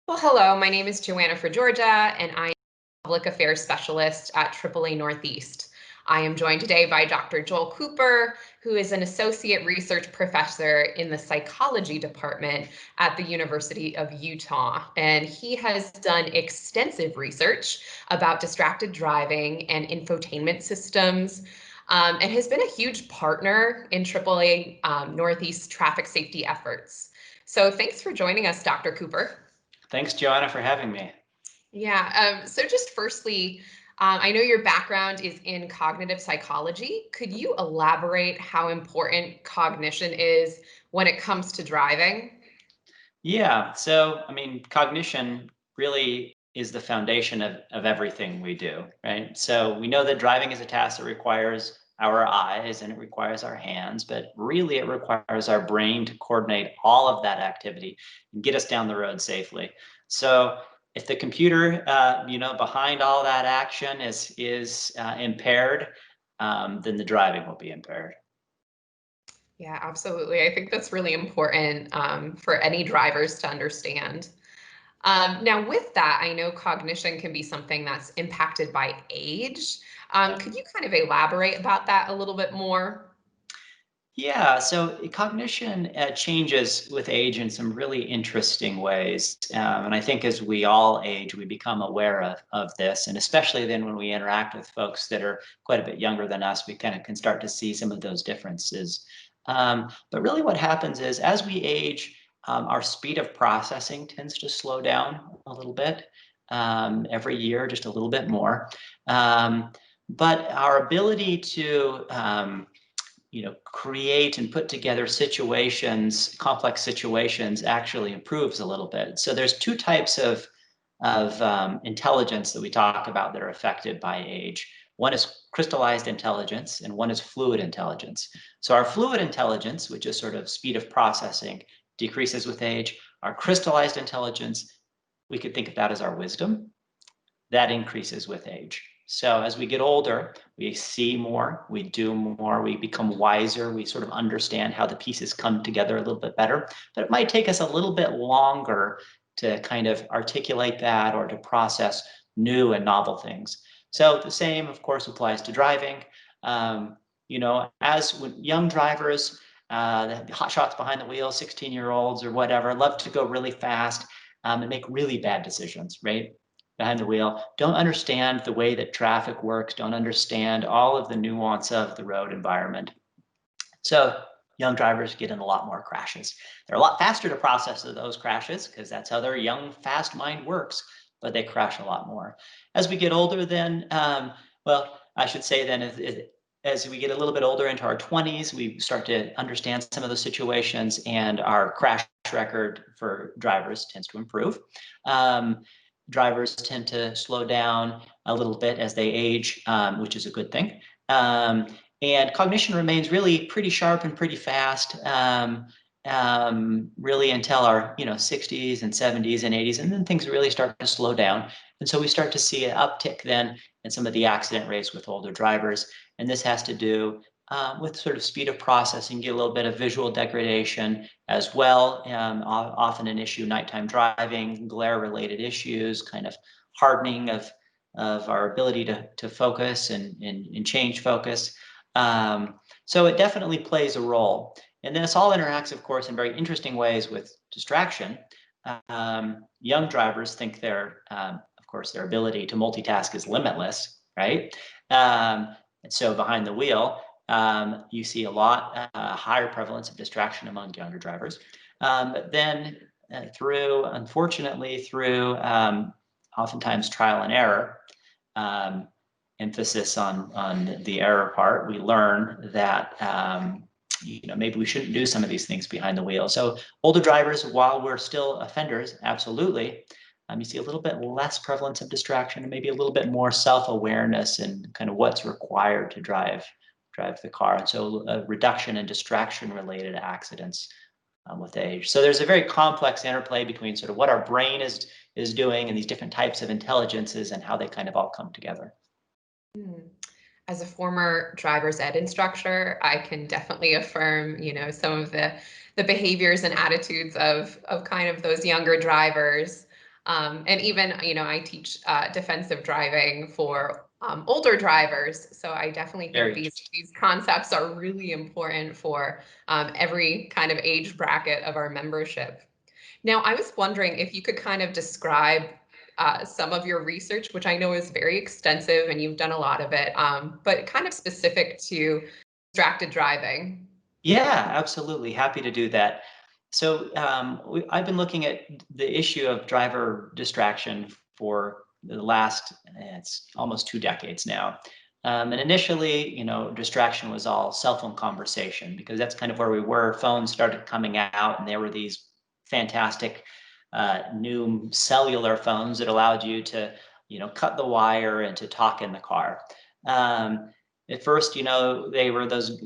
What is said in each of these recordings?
Well, hello, my name is Joanna Frageorgia, and I am a public affairs specialist at AAA Northeast. I am joined today by Dr. Joel Cooper, who is an associate research professor in the psychology department at the University of Utah. And he has done extensive research about distracted driving and infotainment systems, and has been a huge partner in AAA Northeast traffic safety efforts. So thanks for joining us, Dr. Cooper. Thanks, Joanna, for having me. Yeah. So just firstly, I know your background is in cognitive psychology. Could you elaborate how important cognition is when it comes to driving? Yeah, so cognition really is the foundation of everything we do, right? So we know that driving is a task that requires our eyes and it requires our hands, but really it requires our brain to coordinate all of that activity and get us down the road safely. So if the computer, behind all that action is impaired, then the driving will be impaired. Yeah, absolutely. I think that's really important for any drivers to understand. Now, with that, I know cognition can be something that's impacted by age. Could you kind of elaborate about that a little bit more? Yeah, so cognition changes with age in some really interesting ways. And I think as we all age, we become aware of this. And especially then when we interact with folks that are quite a bit younger than us, we kind of can start to see some of those differences. But really, what happens is as we age, our speed of processing tends to slow down a little bit every year, just a little bit more. Um, but our ability to create and put together situations, complex situations, actually improves a little bit. So there's two types of intelligence that we talk about that are affected by age. One is crystallized intelligence, and one is fluid intelligence. So our fluid intelligence, which is sort of speed of processing, decreases with age. Our crystallized intelligence, we could think of that as our wisdom, that increases with age. So as we get older, we see more, we do more, we become wiser, we sort of understand how the pieces come together a little bit better. But it might take us a little bit longer to kind of articulate that or to process new and novel things. So the same, of course, applies to driving. As with young drivers, the hot shots behind the wheel, 16-year-olds or whatever, love to go really fast and make really bad decisions, right? Behind the wheel, don't understand the way that traffic works, don't understand all of the nuance of the road environment. So young drivers get in a lot more crashes. They're a lot faster to process those crashes because that's how their young, fast mind works, but they crash a lot more. As we get older, then, I should say then, as we get a little bit older into our 20s, we start to understand some of the situations, and our crash record for drivers tends to improve. Drivers tend to slow down a little bit as they age, which is a good thing. And cognition remains really pretty sharp and pretty fast, really until our 60s and 70s and 80s, and then things really start to slow down. And so we start to see an uptick then in some of the accident rates with older drivers. And this has to do with sort of speed of processing, get a little bit of visual degradation as well. Often an issue, nighttime driving, glare-related issues, kind of hardening of our ability to focus and change focus. So it definitely plays a role. And this all interacts, of course, in very interesting ways with distraction. Young drivers think of course, their ability to multitask is limitless, right? And so behind the wheel, you see a lot higher prevalence of distraction among younger drivers. But then unfortunately, through oftentimes trial and error, emphasis on the error part, we learn that maybe we shouldn't do some of these things behind the wheel. So older drivers, while we're still offenders, absolutely, you see a little bit less prevalence of distraction and maybe a little bit more self-awareness and kind of what's required to drive the car. And so a reduction in distraction-related accidents with age. So there's a very complex interplay between sort of what our brain is doing and these different types of intelligences and how they kind of all come together. As a former driver's ed instructor, I can definitely affirm, some of the behaviors and attitudes of kind of those younger drivers. And even, I teach defensive driving for older drivers. So I definitely think Very these concepts are really important for every kind of age bracket of our membership. Now, I was wondering if you could kind of describe some of your research, which I know is very extensive and you've done a lot of it, but kind of specific to distracted driving. Yeah, absolutely. Happy to do that. So I've been looking at the issue of driver distraction for the last, it's almost 2 decades now. And initially, distraction was all cell phone conversation because that's kind of where we were. Phones started coming out, and there were these fantastic new cellular phones that allowed you to, cut the wire and to talk in the car. Um, at first, they were those,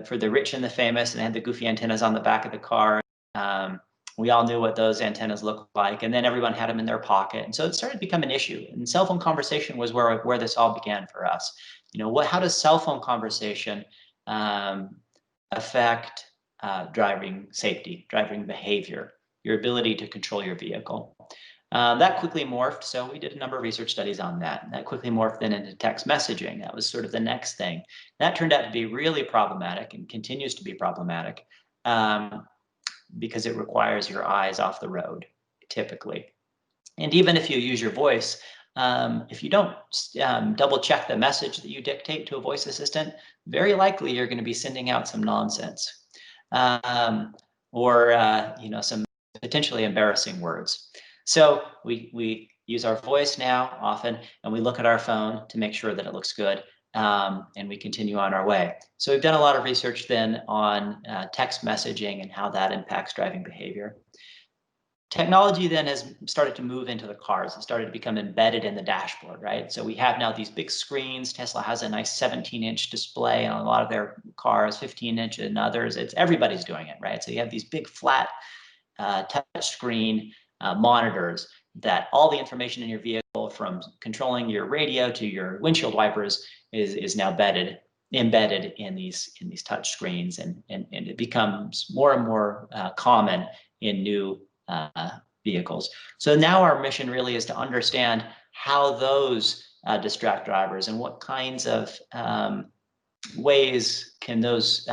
for the rich and the famous, and they had the goofy antennas on the back of the car. Um, we all knew what those antennas looked like, and then everyone had them in their pocket. And so it started to become an issue. And cell phone conversation was where this all began for us. How does cell phone conversation um, affect driving safety, driving behavior, your ability to control your vehicle? That quickly morphed. So we did a number of research studies on that. And that quickly morphed then into text messaging. That was sort of the next thing. That turned out to be really problematic and continues to be problematic because it requires your eyes off the road, typically. And even if you use your voice, if you don't double check the message that you dictate to a voice assistant, very likely you're going to be sending out some nonsense or some potentially embarrassing words. So we use our voice now often, and we look at our phone to make sure that it looks good, and we continue on our way. So we've done a lot of research then on text messaging and how that impacts driving behavior. Technology then has started to move into the cars. It started to become embedded in the dashboard, right? So we have now these big screens. Tesla has a nice 17-inch display on a lot of their cars, 15-inch in others. Everybody's doing it, right? So you have these big flat touch screen monitors that all the information in your vehicle, from controlling your radio to your windshield wipers, is now embedded in these touch screens, and it becomes more and more common in new vehicles. So now our mission really is to understand how those distract drivers, and what kinds of ways can those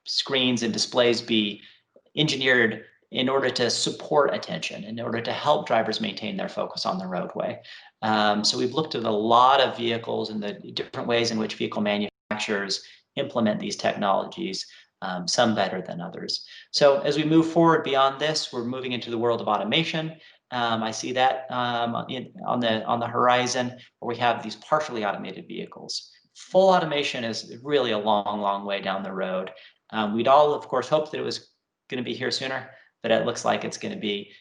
screens and displays be engineered in order to support attention, in order to help drivers maintain their focus on the roadway. So we've looked at a lot of vehicles and the different ways in which vehicle manufacturers implement these technologies, some better than others. So as we move forward beyond this, we're moving into the world of automation. I see that on the horizon, where we have these partially automated vehicles. Full automation is really a long way down the road. We'd all, of course, hope that it was going to be here sooner, but it looks like it's going to be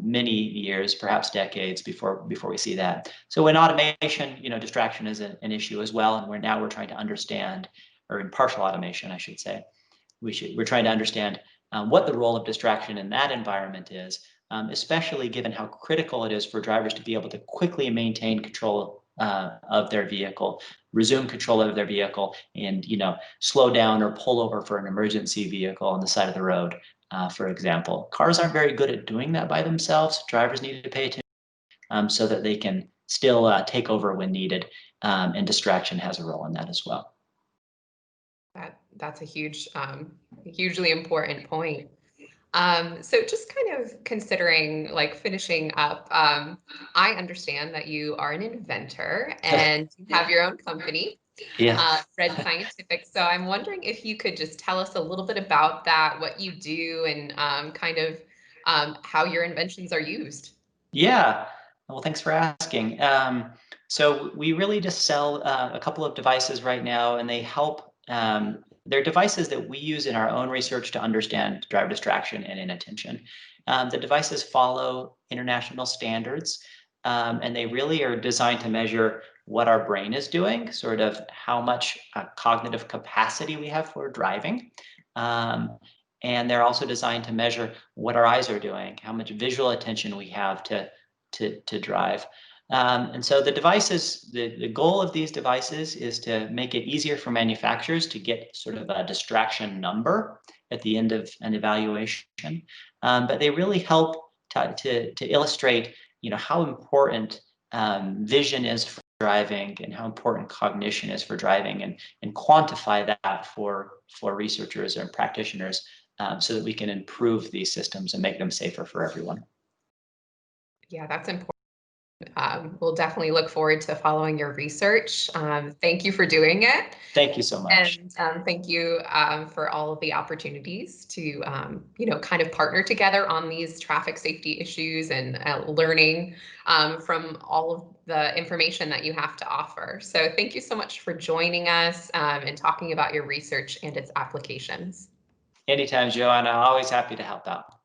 many years, perhaps decades, before we see that. So in automation, distraction is an issue as well, and we're trying to understand, or in partial automation, I should say, we're trying to understand what the role of distraction in that environment is, especially given how critical it is for drivers to be able to quickly maintain control of their vehicle, resume control of their vehicle, and slow down or pull over for an emergency vehicle on the side of the road, for example. Cars aren't very good at doing that by themselves. Drivers need to pay attention so that they can still take over when needed, and distraction has a role in that as well. That's a hugely important point. So just kind of considering, like, finishing up, I understand that you are an inventor and you have your own company, Yeah. Red Scientific. So I'm wondering if you could just tell us a little bit about that, what you do, and kind of how your inventions are used. Yeah. Well, thanks for asking. So we really just sell a couple of devices right now, and they help. They're devices that we use in our own research to understand driver distraction and inattention. The devices follow international standards, and they really are designed to measure what our brain is doing, sort of how much cognitive capacity we have for driving. Um, and they're also designed to measure what our eyes are doing, how much visual attention we have to drive. And so the goal of these devices is to make it easier for manufacturers to get sort of a distraction number at the end of an evaluation. But they really help to illustrate, how important vision is for driving and how important cognition is for driving, and quantify that for researchers and practitioners, so that we can improve these systems and make them safer for everyone. Yeah, that's important. We'll definitely look forward to following your research. Thank you for doing it. Thank you so much. And thank you for all of the opportunities to, kind of partner together on these traffic safety issues, and learning from all of the information that you have to offer. So thank you so much for joining us and talking about your research and its applications. Anytime, Joanna. Always happy to help out.